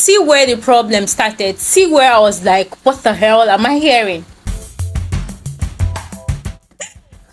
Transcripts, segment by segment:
see where the problem started. See where I was like, what the hell am I hearing?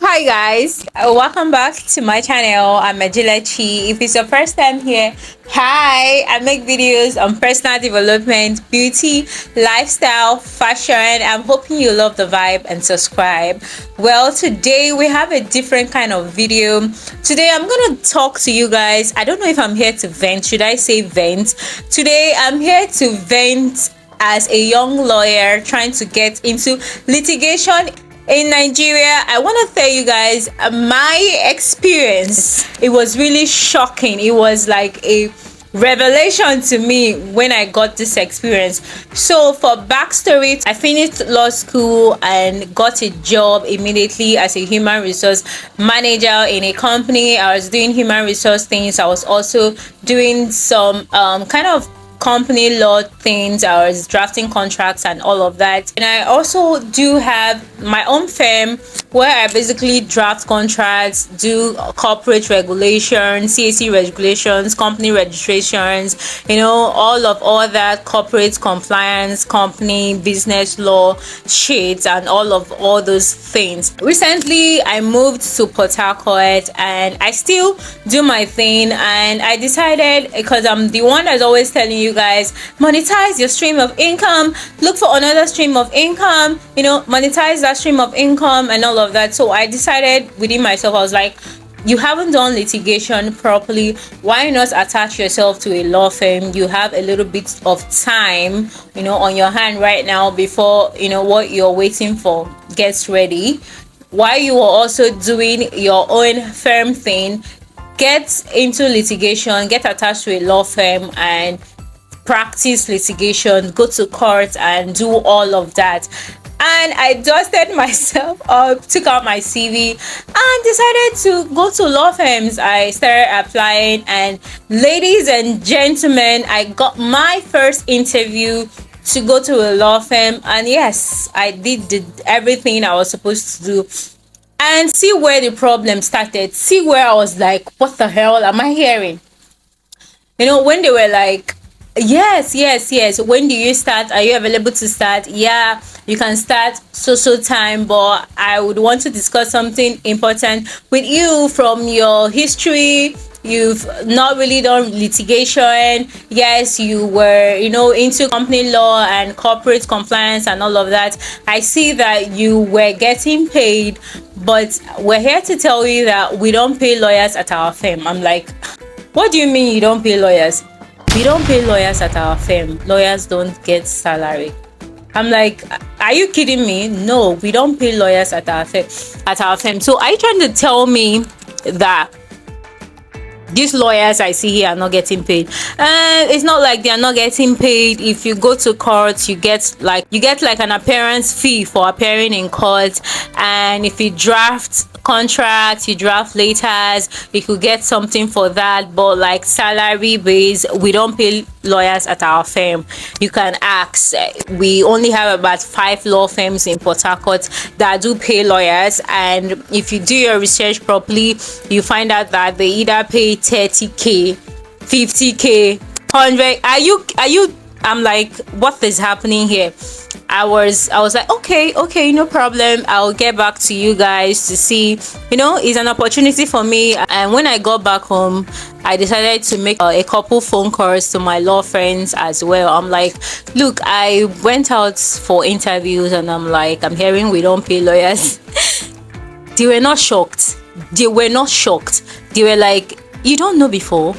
Hi guys, welcome back to my channel. I'm Ajilechi. If it's your first time here, hi. I make videos on personal development, beauty, lifestyle, fashion. I'm hoping you love the vibe and subscribe. Well, today we have a different kind of video. Today I'm gonna talk to you guys. I don't know if I'm here to vent. Should I say vent? Today I'm here to vent as a young lawyer trying to get into litigation in Nigeria. I want to tell you guys my experience. It was really shocking. It was like a revelation to me when I got this experience. So for backstory, I finished law school and got a job immediately as a human resource manager in a company. I was doing human resource things. I was also doing some kind of company law things. I was drafting contracts and all of that, and I also do have my own firm where I basically draft contracts, do corporate regulations, CAC regulations, company registrations, all that corporate compliance, company business law sheets, and all those things. Recently I moved to Port Harcourt and I still do my thing, and I decided, because I'm the one that's always telling you guys, monetize your stream of income, look for another stream of income, monetize that stream of income and all of that. So I decided within myself, I was like, you haven't done litigation properly, why not attach yourself to a law firm? You have a little bit of time on your hand right now before what you're waiting for gets ready, while you are also doing your own firm thing. Get into litigation, get attached to a law firm and practice litigation, go to court and do all of that. And I dusted myself up, took out my CV and decided to go to law firms. I started applying, and ladies and gentlemen, I got my first interview to go to a law firm, and yes, I did everything I was supposed to do. And see where the problem started. See where I was like, what the hell am I hearing? When they were like, yes, when do you start? Are you available to start? Yeah, you can start so time, but I would want to discuss something important with you from your history. You've not really done litigation. Yes, you were into company law and corporate compliance and all of that. I see that you were getting paid, but we're here to tell you that we don't pay lawyers at our firm. I'm like, what do you mean you don't pay lawyers? We don't pay lawyers at our firm. Lawyers don't get salary. I'm like, are you kidding me? No, we don't pay lawyers at our firm. So are you trying to tell me that these lawyers I see here are not getting paid? It's not like they are not getting paid. If you go to court, you get like an appearance fee for appearing in court, and if you draft contracts, you draft letters, you could get something for that. But like salary base, we don't pay lawyers at our firm. You can ask. We only have about 5 law firms in Port Harcourt that do pay lawyers, and if you do your research properly, you find out that they either pay 30k, 50k, 100. Are you I'm like, what is happening here? I was like, okay, no problem, I'll get back to you guys to see. It's an opportunity for me. And when I got back home, I decided to make a couple phone calls to my law friends as well. I'm like, look, I went out for interviews and I'm like, I'm hearing we don't pay lawyers. They were not shocked. They were like, you don't know before?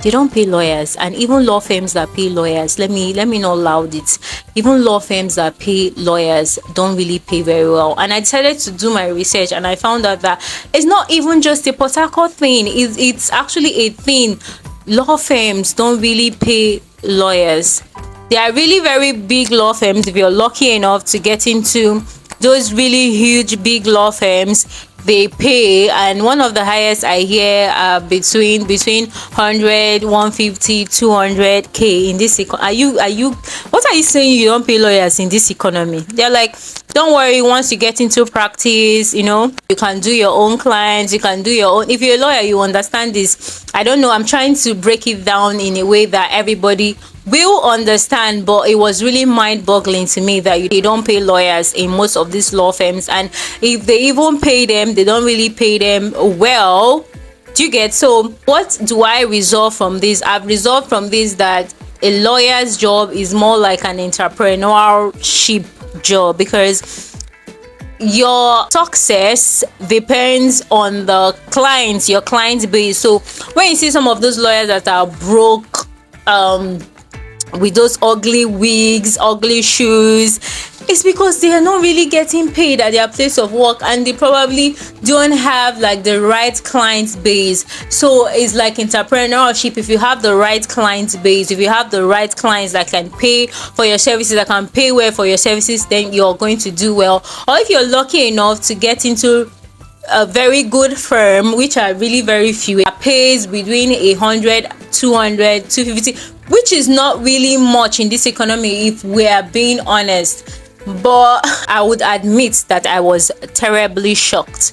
They don't pay lawyers. And even law firms that pay lawyers, let me not loud it, even law firms that pay lawyers don't really pay very well. And I decided to do my research, and I found out that it's not even just a Port Harcourt thing. It's actually a thing. Law firms don't really pay lawyers. They are really very big law firms. If you're lucky enough to get into those really huge big law firms, they pay, and one of the highest I hear are between 100, 150, 200k in this are you what are you saying? You don't pay lawyers in this economy? They're like, don't worry, once you get into practice, you can do your own clients, you can do your own. If you're a lawyer, you understand this. I don't know, I'm trying to break it down in a way that everybody will understand, but it was really mind-boggling to me that they don't pay lawyers in most of these law firms, and if they even pay them, they don't really pay them well. Do you get? So what do I resolve from this? I've resolved from this that a lawyer's job is more like an entrepreneurship job, because your success depends on the clients, your client base. So when you see some of those lawyers that are broke, with those ugly wigs, ugly shoes, it's because they are not really getting paid at their place of work, and they probably don't have like the right client base. So it's like entrepreneurship. If you have the right client base, if you have the right clients that can pay for your services, that can pay well for your services, then you're going to do well. Or if you're lucky enough to get into a very good firm, which are really very few, it pays between 100, 200, 250, which is not really much in this economy if we are being honest. But I would admit that I was terribly shocked.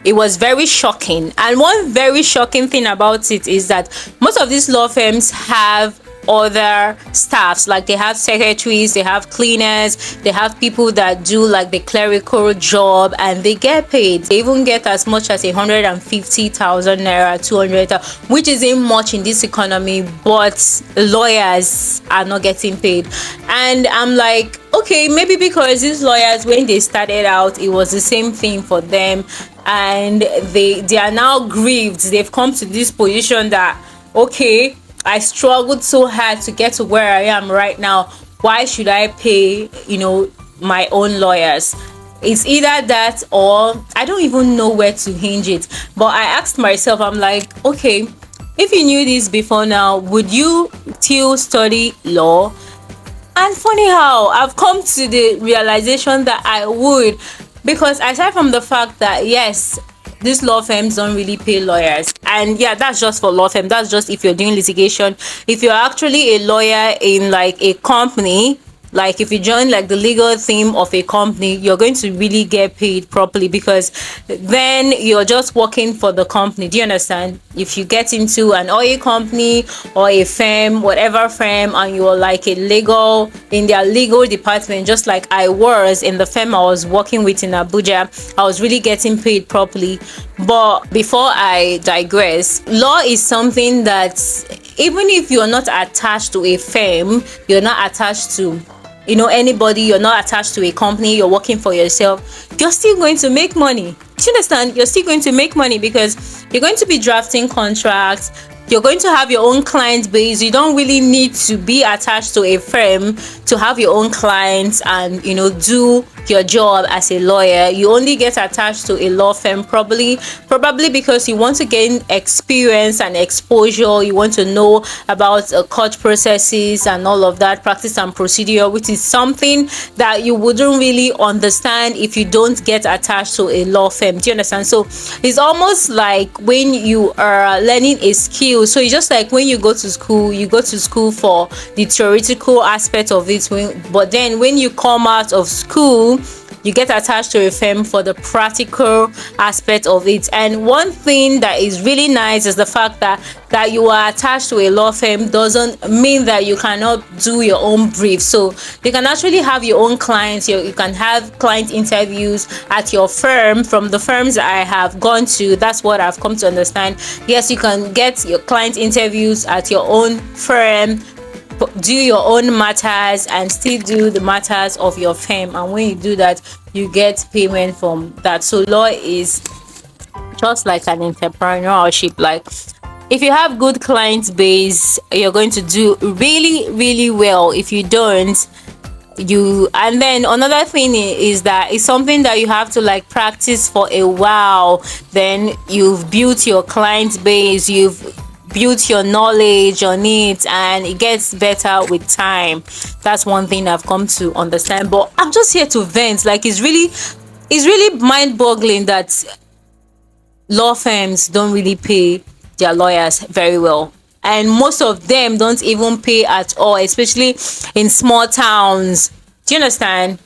It was very shocking. And one very shocking thing about it is that most of these law firms have other staffs, like they have secretaries, they have cleaners, they have people that do like the clerical job, and they get paid. They even get as much as 150,000 naira, 200,000, which isn't much in this economy, but lawyers are not getting paid. And I'm like, okay, maybe because these lawyers, when they started out, it was the same thing for them, and they are now grieved. They've come to this position that, okay, I struggled so hard to get to where I am right now. Why should I pay, my own lawyers? It's either that, or I don't even know where to hinge it. But I asked myself, I'm like, okay, if you knew this before now, would you still study law? And funny how I've come to the realization that I would, because aside from the fact that, yes, these law firms don't really pay lawyers, and yeah, that's just for law firm. That's just if you're doing litigation. If you're actually a lawyer in like a company, like if you join like the legal team of a company, you're going to really get paid properly, because then you're just working for the company. Do you understand? If you get into an oil company or a firm, whatever firm, and you're like a legal in their legal department, just like I was in the firm I was working with in Abuja, I was really getting paid properly. But before I digress, law is something that even if you're not attached to a firm, you're not attached to anybody, you're not attached to a company, you're working for yourself, you're still going to make money. Do you understand? You're still going to make money, because you're going to be drafting contracts, you're going to have your own client base. You don't really need to be attached to a firm to have your own clients and do your job as a lawyer. You only get attached to a law firm probably because you want to gain experience and exposure. You want to know about court processes and all of that, practice and procedure, which is something that you wouldn't really understand if you don't get attached to a law firm. Do you understand? So it's almost like when you are learning a skill. So it's just like when you go to school for the theoretical aspect of it, but then when you come out of school, you get attached to a firm for the practical aspect of it. And one thing that is really nice is the fact that you are attached to a law firm doesn't mean that you cannot do your own brief. So you can actually have your own clients. You can have client interviews at your firm. From the firms that I have gone to, that's what I've come to understand. Yes, you can get your client interviews at your own firm, do your own matters, and still do the matters of your firm. And when you do that, you get payment from that. So law is just like an entrepreneurship. Like if you have good client base, you're going to do really, really well. If you don't, and then another thing is that it's something that you have to like practice for a while. Then you've built your client base, you've build your knowledge on it, and it gets better with time. That's one thing I've come to understand. But I'm just here to vent. Like it's really mind-boggling that law firms don't really pay their lawyers very well, and most of them don't even pay at all, especially in small towns. Do you understand?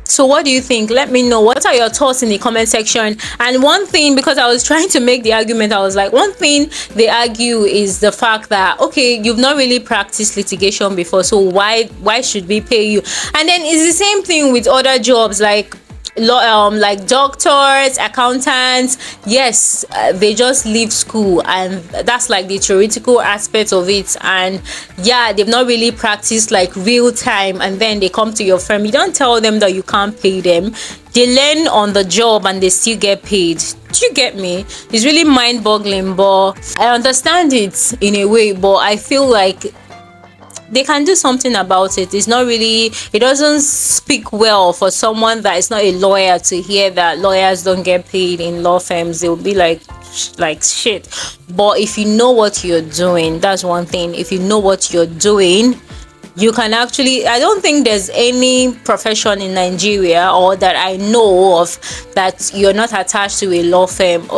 So what do you think? Let me know. What are your thoughts in the comment section? And one thing, because I was trying to make the argument, I was like, one thing they argue is the fact that, okay, you've not really practiced litigation before, so why should we pay you? And then it's the same thing with other jobs like like doctors, accountants. Yes, they just leave school, and that's like the theoretical aspect of it. And yeah, they've not really practiced like real time, and then they come to your firm. You don't tell them that you can't pay them. They learn on the job and they still get paid. Do you get me? It's really mind-boggling, but I understand it in a way, but I feel like they can do something about it. It's not really, it doesn't speak well for someone that is not a lawyer to hear that lawyers don't get paid in law firms. They'll be like shit. But if you know what you're doing, that's one thing. If you know what you're doing, you can actually, I don't think there's any profession in Nigeria or that I know of that you're not attached to a law firm.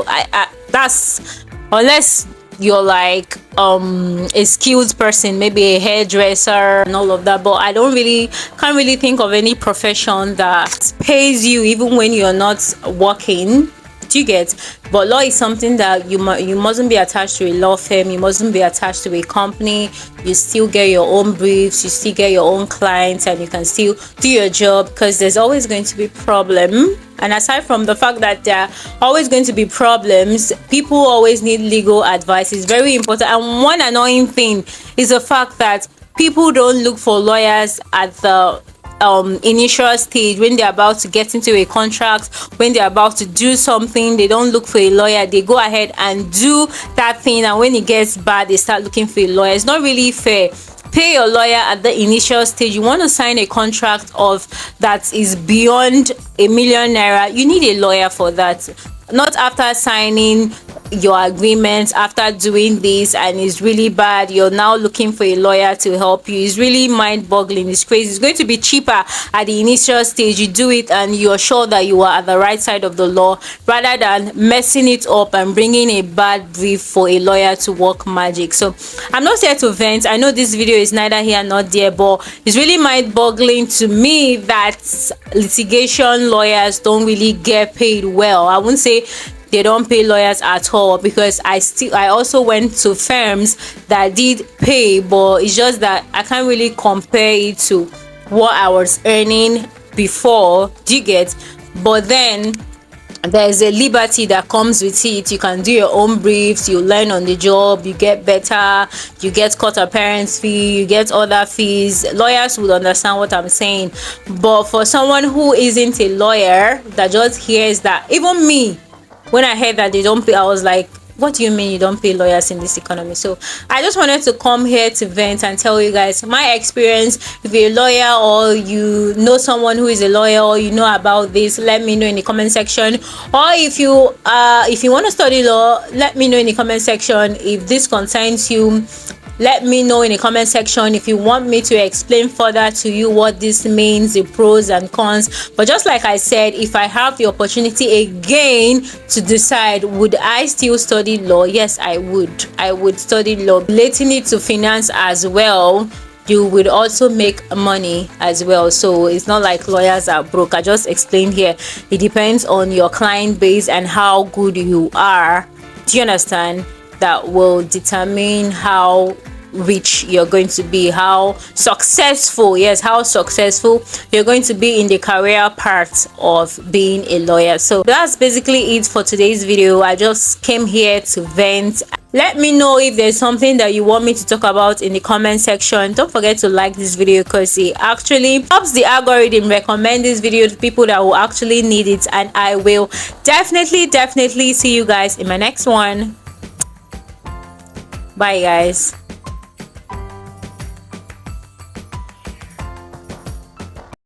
That's unless you're like a skilled person, maybe a hairdresser and all of that, but I can't really think of any profession that pays you even when you're not working. Do you get? But law is something that you mustn't be attached to a law firm, you mustn't be attached to a company. You still get your own briefs, you still get your own clients, and you can still do your job, because there's always going to be problem. And aside from the fact that there are always going to be problems, people always need legal advice. It's very important. And one annoying thing is the fact that people don't look for lawyers at the initial stage. When they're about to get into a contract, when they're about to do something, they don't look for a lawyer. They go ahead and do that thing, and when it gets bad, they start looking for a lawyer. It's not really fair. Pay your lawyer at the initial stage. You want to sign a contract of that is beyond ₦1,000,000, you need a lawyer for that. Not after signing your agreement, after doing this and it's really bad, you're now looking for a lawyer to help you. It's really mind-boggling. It's crazy. It's going to be cheaper at the initial stage. You do it and you're sure that you are at the right side of the law, rather than messing it up and bringing a bad brief for a lawyer to work magic. So I'm not here to vent. I know this video is neither here nor there, but it's really mind-boggling to me that litigation lawyers don't really get paid well. I wouldn't say they don't pay lawyers at all, because I also went to firms that did pay, but it's just that I can't really compare it to what I was earning before. Do you get? But then there's a liberty that comes with it. You can do your own briefs, you learn on the job, you get better, you get court appearance fee, you get other fees. Lawyers would understand what I'm saying. But for someone who isn't a lawyer, that just hears that, even me, when I heard that they don't pay, I was like, what do you mean you don't pay lawyers in this economy? So I just wanted to come here to vent and tell you guys my experience. If you're a lawyer or you know someone who is a lawyer or you know about this, let me know in the comment section. Or if you want to study law, let me know in the comment section. If this concerns you, let me know in the comment section. If you want me to explain further to you what this means, the pros and cons. But just like I said, if I have the opportunity again to decide, would I still study law? Yes, I would study law. Relating it to finance as well, you would also make money as well. So it's not like lawyers are broke. I just explained here, it depends on your client base and how good you are. Do you understand? That will determine how rich you're going to be, how successful you're going to be in the career part of being a lawyer. So that's basically it for today's video. I just came here to vent. Let me know if there's something that you want me to talk about in the comment section. Don't forget to like this video, because it actually helps the algorithm recommend this video to people that will actually need it. And I will definitely see you guys in my next one. Bye guys.